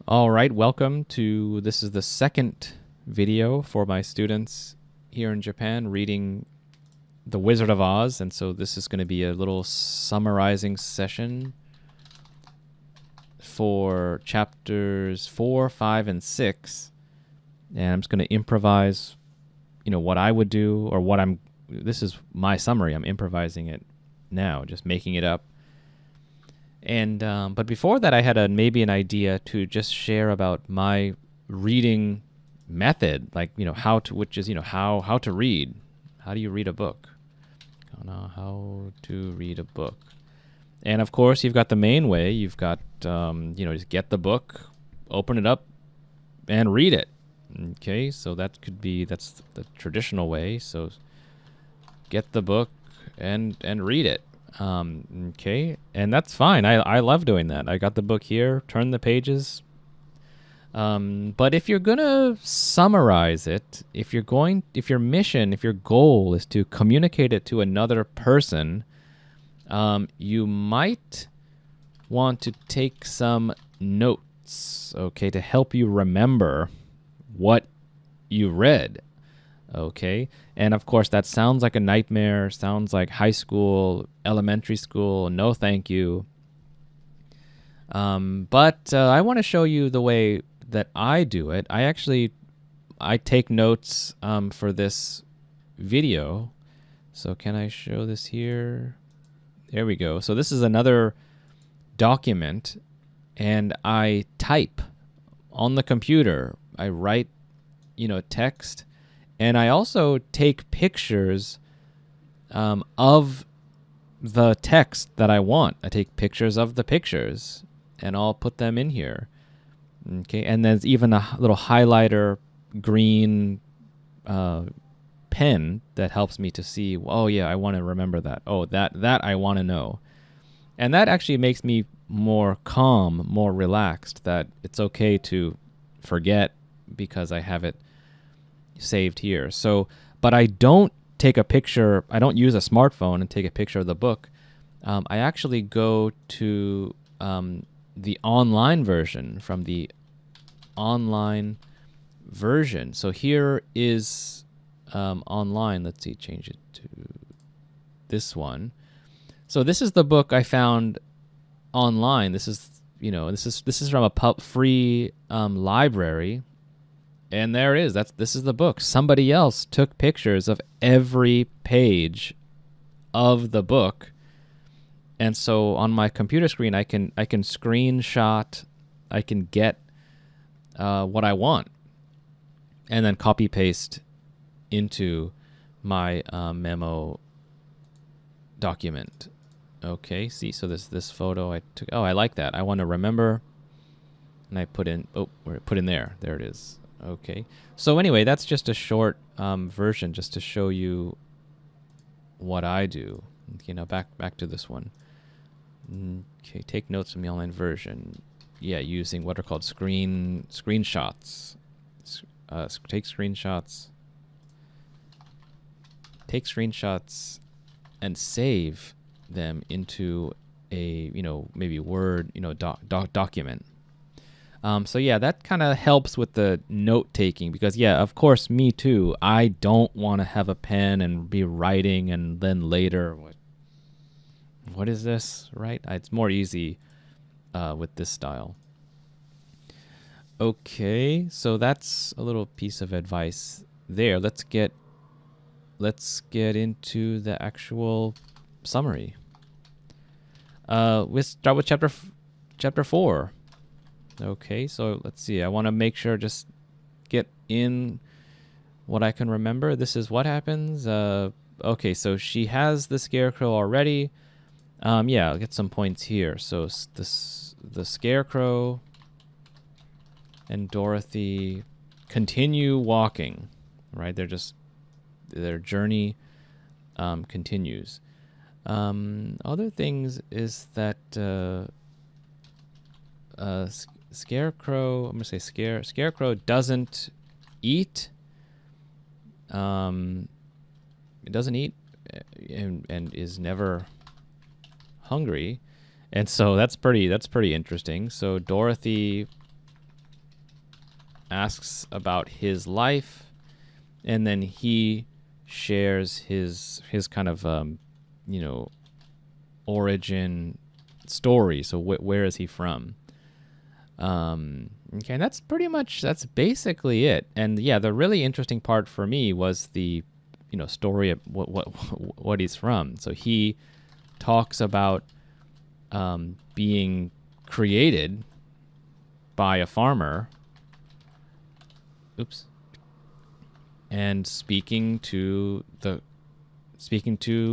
All right, welcome to, this is the second video for my students here in Japan reading The Wizard of Oz, and so this is going to be a little summarizing session for chapters 4, 5, and 6, and I'm just going to improvise, what I would do, or this is my summary, I'm improvising it now, just making it up. And but before that, I had maybe an idea to just share about my reading method, like how to read. How do you read a book? How to read a book. And of course, you've got the main way. You've got just get the book, open it up, and read it. Okay, so that's the traditional way. So get the book and read it. Okay, and that's fine. I love doing that. I got the book here, turn the pages. But if you're gonna summarize it, if your goal is to communicate it to another person, you might want to take some notes, okay, to help you remember what you read. Okay, and of course that sounds like a nightmare, sounds like high school, elementary school, no thank you. But I want to show you the way that I do it. I take notes for this video. So can I show this here? There we go. So this is another document, and I type on the computer. I write, text. And I also take pictures of the text that I want. I take pictures of the pictures, and I'll put them in here. Okay, and there's even a little highlighter green pen that helps me to see, oh yeah, I want to remember that. Oh, that I want to know. And that actually makes me more calm, more relaxed, that it's okay to forget because I have it saved here. So, but I don't take a picture. I don't use a smartphone and take a picture of the book. I actually go to the online version, from the online version. So here is online. Let's see, change it to this one. So this is the book I found online. This is from a free library. And there it is. This is the book. Somebody else took pictures of every page of the book. And so on my computer screen, I can screenshot, I can get what I want, and then copy paste into my memo document. Okay, see, so this photo I took. Oh, I like that. I want to remember, and I put in there. There it is. Okay, so anyway, that's just a short version, just to show you what I do. Back to this one. Okay, take notes from the online version. Yeah, using what are called screenshots. Take screenshots and save them into a maybe Word document. So yeah, that kind of helps with the note taking, because yeah, of course, me too. I don't want to have a pen and be writing and then later, what is this, right? It's more easy with this style. Okay, so that's a little piece of advice there. Let's get into the actual summary. Let's start with chapter 4. Okay, so let's see. I want to make sure, just get in what I can remember. This is what happens. Okay, so she has the scarecrow already. Yeah, I'll get some points here. So the scarecrow and Dorothy continue walking, right? Their journey continues. Other things is that Scarecrow, I'm gonna say Scarecrow doesn't eat. It doesn't eat, and is never hungry, and so that's pretty interesting. So Dorothy asks about his life, and then he shares his kind of origin story. So where is he from? Okay, and that's basically it. And yeah, the really interesting part for me was the story of what he's from. So he talks about being created by a farmer. Oops. And speaking to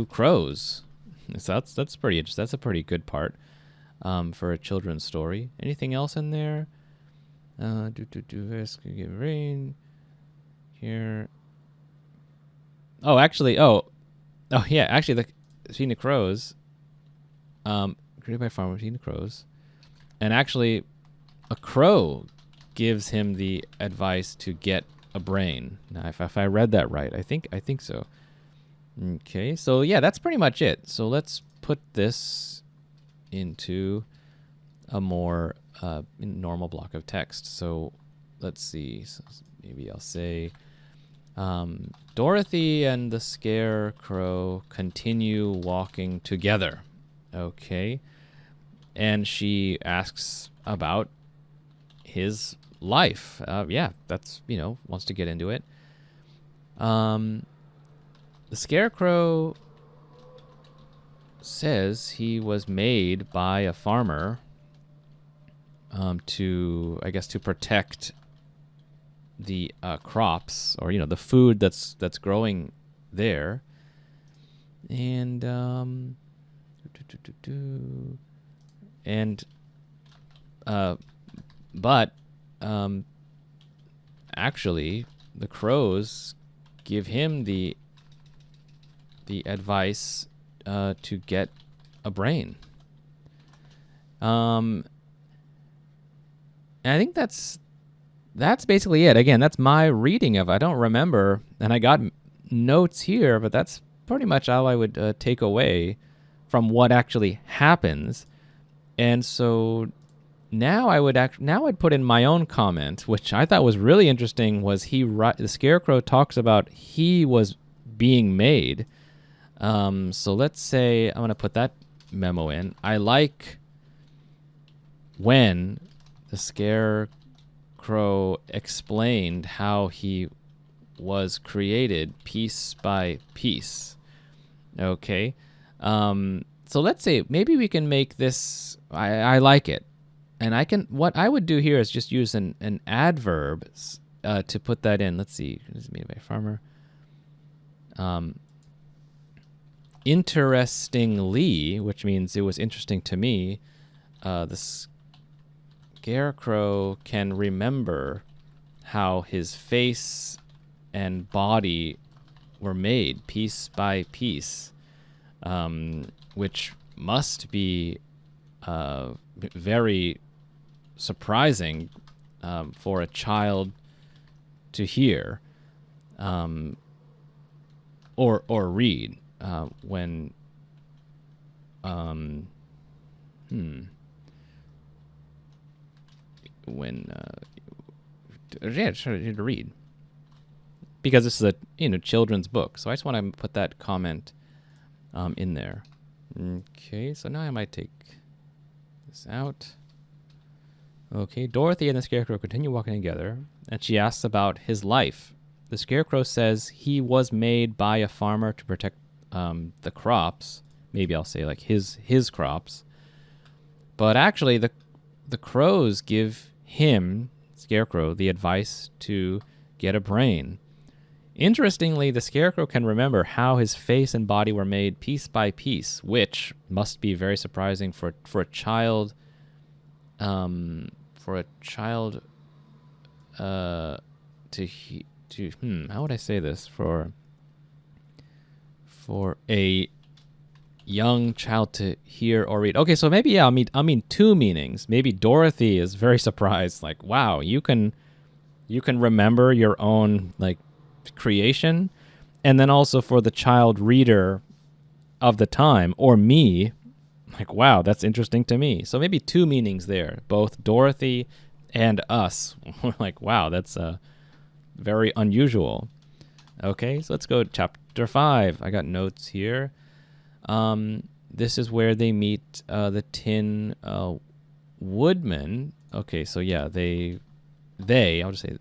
crows. So that's pretty interesting. That's a pretty good part for a children's story. Anything else in there? Get rain here. Oh, actually, feeding the crows. Created by a farmer, feeding the crows, and actually, a crow gives him the advice to get a brain. Now, if I read that right, I think so. Okay, so yeah, that's pretty much it. So let's put this into a more normal block of text. So let's see. So maybe I'll say, Dorothy and the Scarecrow continue walking together. Okay, and she asks about his life. That's wants to get into it. The Scarecrow says he was made by a farmer to protect the crops, or the food that's growing there. And but actually the crows give him the advice to get a brain. And I think that's basically it. Again, that's my reading of it. I don't remember, and I got notes here, but that's pretty much all I would take away from what actually happens. And so now I'd put in my own comment, which I thought was really interesting. Was the Scarecrow talks about he was being made. So let's say I'm going to put that memo in. I like when the Scarecrow explained how he was created piece by piece. Okay. So let's say maybe we can make this, I like it. And what I would do here is just use an adverb to put that in. Let's see. This is made by a farmer. Interestingly, which means it was interesting to me, the Scarecrow can remember how his face and body were made piece by piece, which must be very surprising for a child to hear or read when to read, because this is a children's book. So I just want to put that comment in there. Okay, so now I might take this out. Okay, Dorothy and the Scarecrow continue walking together, and she asks about his life. The Scarecrow says he was made by a farmer to protect the crops. Maybe I'll say like his crops. But actually, the crows give him, Scarecrow, the advice to get a brain. Interestingly, the Scarecrow can remember how his face and body were made piece by piece, which must be very surprising for a child. How would I say this, for a young child to hear or read? Okay, so maybe I'll mean two meanings. Maybe Dorothy is very surprised, like, wow, you can remember your own like creation, and then also for the child reader of the time, or me, like, wow, that's interesting to me. So maybe two meanings there. Both Dorothy and us. We're like, wow, that's very unusual. Okay, so let's go to chapter 5. I got notes here. This is where they meet the Tin Woodman. Okay, so yeah, I'll just say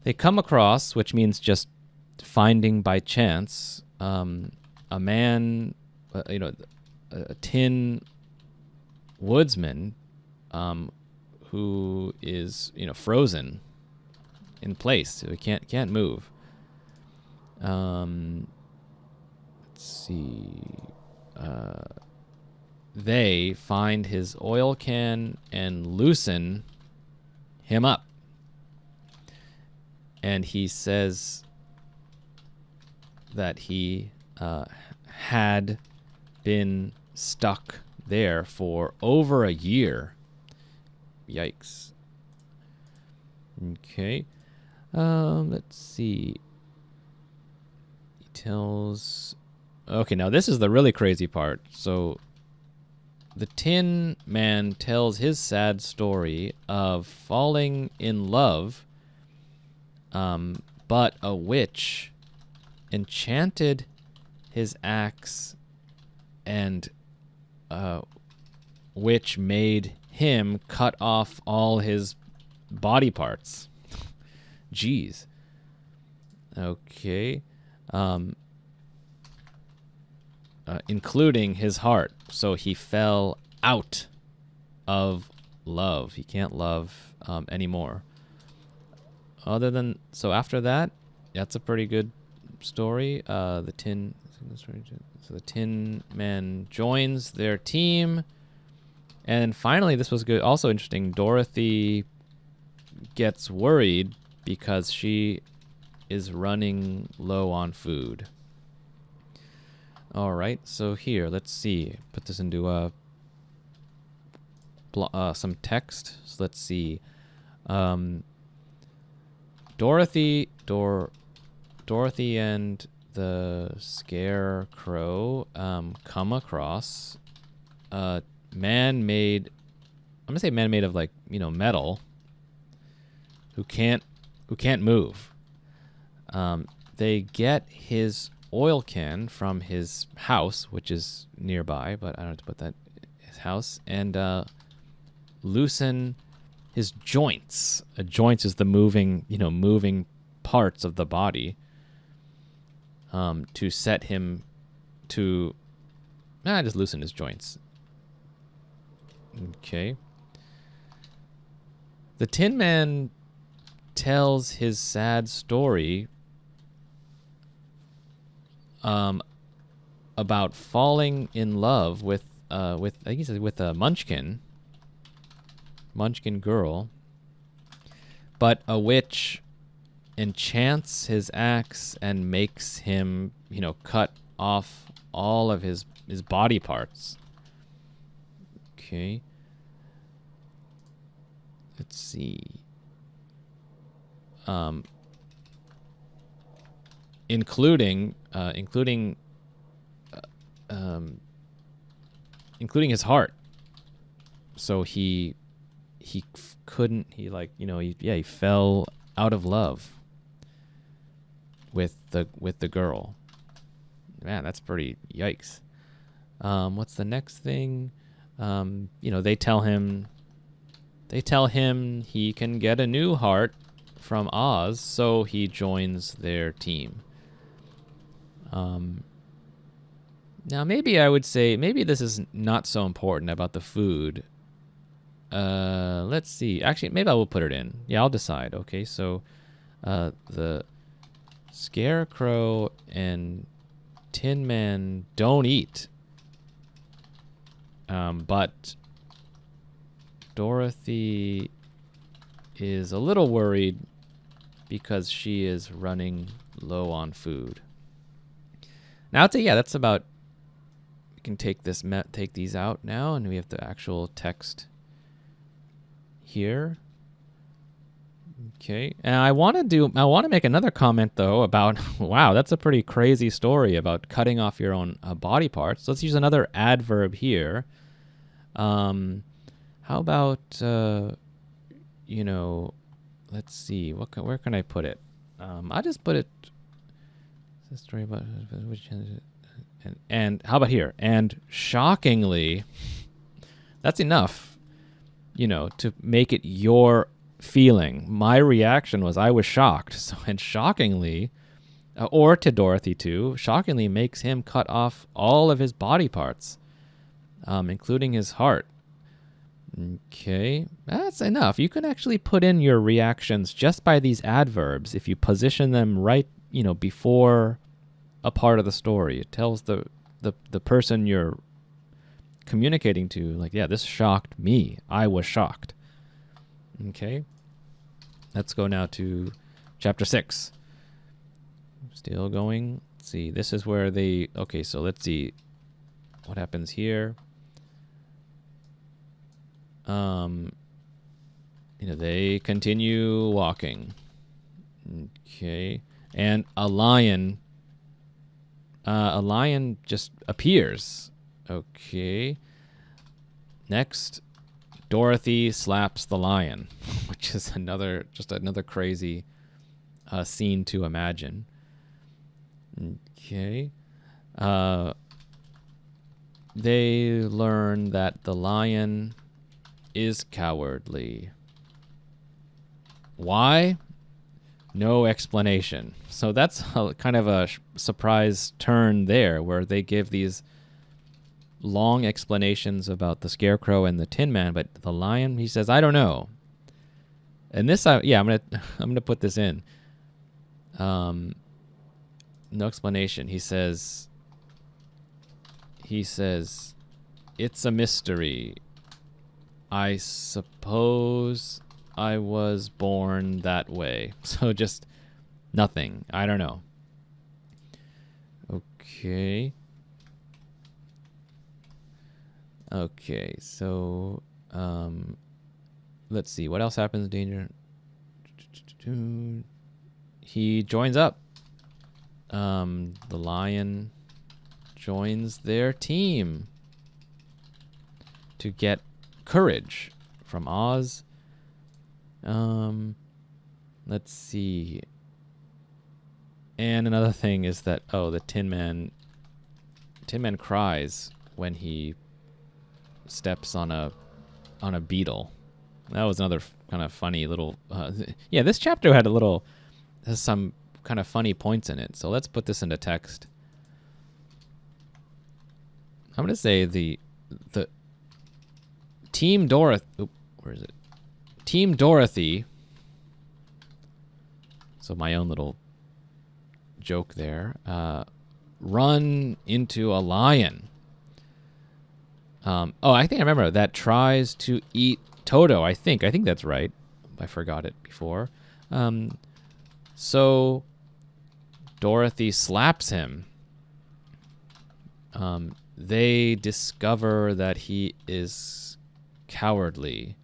they come across, which means just finding by chance, a man, a tin woodsman, who is, frozen in place. So he can't move. Let's see. They find his oil can and loosen him up. And he says that he had been stuck there for over a year. Yikes. Okay. Let's see. He tells... Okay, now this is the really crazy part. So the Tin Man tells his sad story of falling in love, but a witch enchanted his axe, and which made him cut off all his body parts. Jeez. Okay. Including his heart. So he fell out of love. He can't love anymore. So after that, that's a pretty good story. So the Tin Man joins their team. And finally, this was good. Also interesting, Dorothy gets worried because she is running low on food. All right, so here, let's see. Put this into some text. So let's see. Dorothy and the Scarecrow come across a man-made, I'm gonna say man-made of metal, who can't move. They get his oil can from his house, which is nearby, but I don't have to put that his house, and loosen his joints. Joints is the moving parts of the body, to set him to just loosen his joints. Okay. The Tin Man tells his sad story about falling in love with I think he says with a munchkin girl, but a witch enchants his axe and makes him cut off all of his body parts. Okay. Let's see. Including his heart. So he fell out of love with the girl. Man, that's pretty yikes. What's the next thing? They tell him he can get a new heart from Oz, so he joins their team. Now maybe I would say this is not so important about the food. Let's see. Actually, maybe I will put it in. Yeah, I'll decide. Okay, so the Scarecrow and Tin Man don't eat. But Dorothy is a little worried because she is running low on food. Now I'd say, yeah, that's about, we can take these out now, and we have the actual text here. Okay, and I want to make another comment though about, wow, that's a pretty crazy story about cutting off your own body parts. Let's use another adverb here. How about you know, let's see, where can I put it? I'll just put it. It's a story about which and how about here? And shockingly, that's enough, to make it your feeling. My reaction was I was shocked. So, and shockingly, or to Dorothy too, shockingly makes him cut off all of his body parts, including his heart. Okay, that's enough. You can actually put in your reactions just by these adverbs if you position them right, before a part of the story. It tells the person you're communicating to, like, yeah, this shocked me. I was shocked. Okay, let's go now to chapter 6. Still going. Let's see, this is where okay, so let's see what happens here. They continue walking. Okay, and a lion just appears. Okay. Next, Dorothy slaps the lion, which is another crazy scene to imagine. Okay. They learn that the lion is cowardly. Why? No explanation. So that's kind of a surprise turn there, where they give these long explanations about the Scarecrow and the Tin Man, but the lion, he says, I don't know. And this, I'm gonna put this in. No explanation. He says, it's a mystery. I suppose I was born that way. So just nothing. I don't know. Okay. Okay, so let's see. What else happens in Danger? He joins up. The lion joins their team to get courage from Oz. Let's see. And another thing is that, the Tin Man cries when he steps on a beetle. That was another kind of funny little this chapter has some kind of funny points in it. So let's put this into text. I'm going to say the Team Dorothy, where is it? Team Dorothy. So my own little joke there. Run into a lion. I think I remember that tries to eat Toto. I think that's right. I forgot it before. So Dorothy slaps him. They discover that he is cowardly.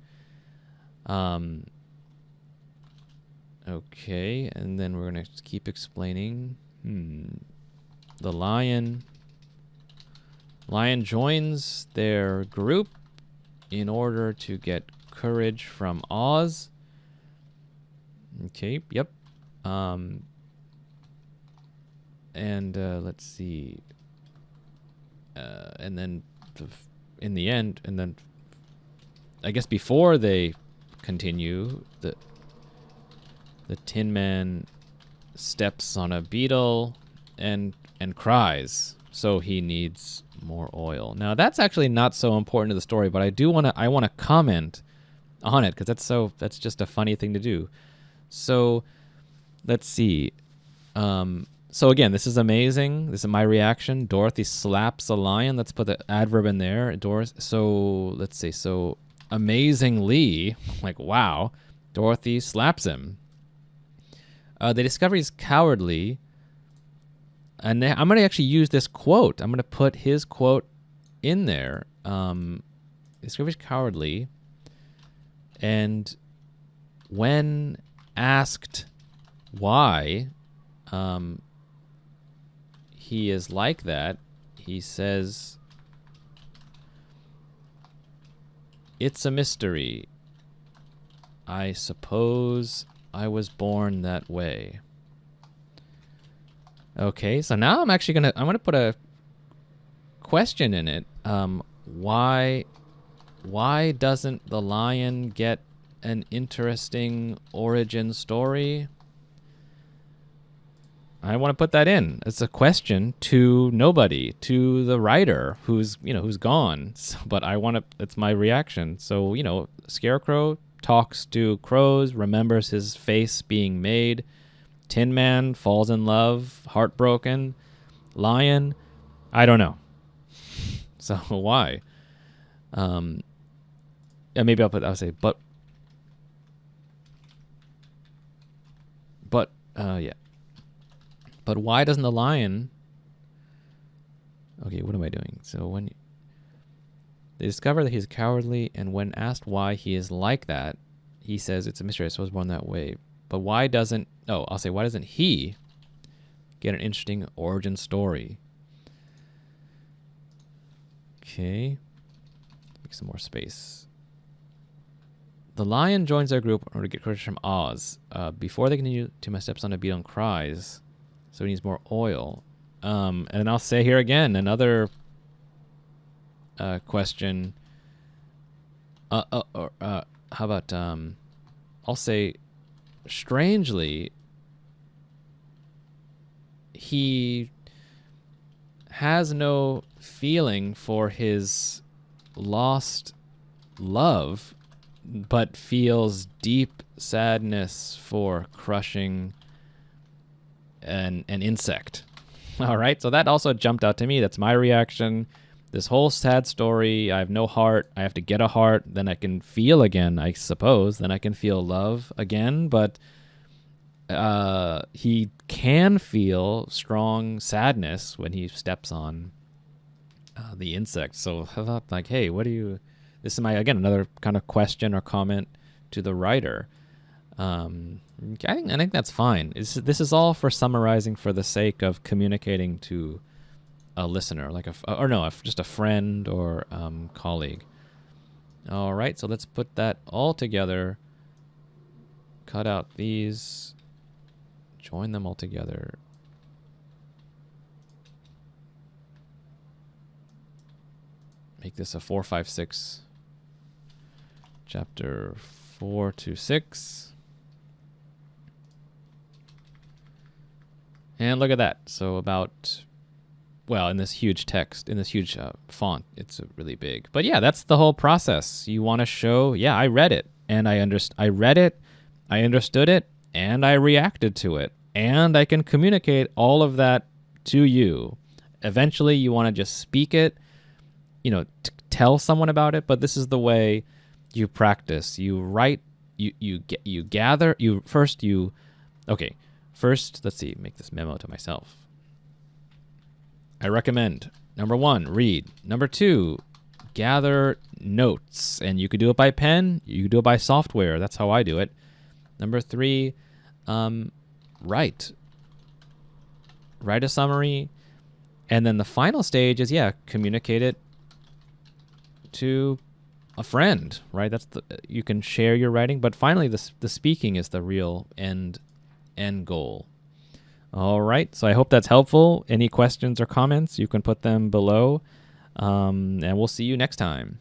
Okay, and then we're going to keep explaining. The lion joins their group in order to get courage from Oz. Okay, yep. And let's see. And then in the end, and then I guess before they continue, the Tin Man steps on a beetle and cries. So he needs more oil. Now that's actually not so important to the story, but I want to comment on it because that's just a funny thing to do. So let's see. So again, this is amazing. This is my reaction. Dorothy slaps a lion. Let's put the adverb in there. So let's see. So amazingly, like, wow, Dorothy slaps him. They discover he's cowardly. And I'm going to actually use this quote. I'm going to put his quote in there. Discover he's cowardly. And when asked why he is like that, he says, It's a mystery. I suppose I was born that way. Okay, so now I'm actually I'm gonna put a question in it. Why doesn't the lion get an interesting origin story? I want to put that in. It's a question to nobody, to the writer who's gone. So, but I want to. It's my reaction. So Scarecrow talks to crows, remembers his face being made. Tin Man falls in love, heartbroken. Lion, I don't know. So why? Yeah, maybe I'll say, but yeah. But why doesn't the lion? Okay, what am I doing? So when they discover that he's cowardly, and when asked why he is like that, he says it's a mystery. I was born that way. But why doesn't? Oh, I'll say why doesn't he get an interesting origin story? Okay, make some more space. The lion joins their group in order to get courage from Oz. Before they continue to my stepson to beat on cries, so he needs more oil. And I'll say here again another question. How about I'll say, strangely, he has no feeling for his lost love, but feels deep sadness for crushing an insect. All right, so that also jumped out to me. That's my reaction. This whole sad story, I have no heart. I have to get a heart. Then I can feel again, I suppose. Then I can feel love again. But he can feel strong sadness when he steps on the insect. So I thought, like, hey, what do you... This is another kind of question or comment to the writer. I think that's fine. This is all for summarizing for the sake of communicating to a listener, just a friend or colleague. All right, so let's put that all together. Cut out these. Join them all together. Make this a 4, 5, 6. Chapter 4 to 6. And look at that. So in this huge text, in this huge font, it's really big. But yeah, that's the whole process. You want to show, yeah, I read it, and I read it, I understood it, and I reacted to it. And I can communicate all of that to you. Eventually, you want to just speak it, tell someone about it, but this is the way you practice. You write, you gather, First, let's see, make this memo to myself. I recommend, number 1, read. Number 2, gather notes. And you could do it by pen. You could do it by software. That's how I do it. Number 3, write. Write a summary. And then the final stage is, communicate it to a friend, right? You can share your writing. But finally, the speaking is the real end goal. All right, so I hope that's helpful. Any questions or comments, you can put them below, and we'll see you next time.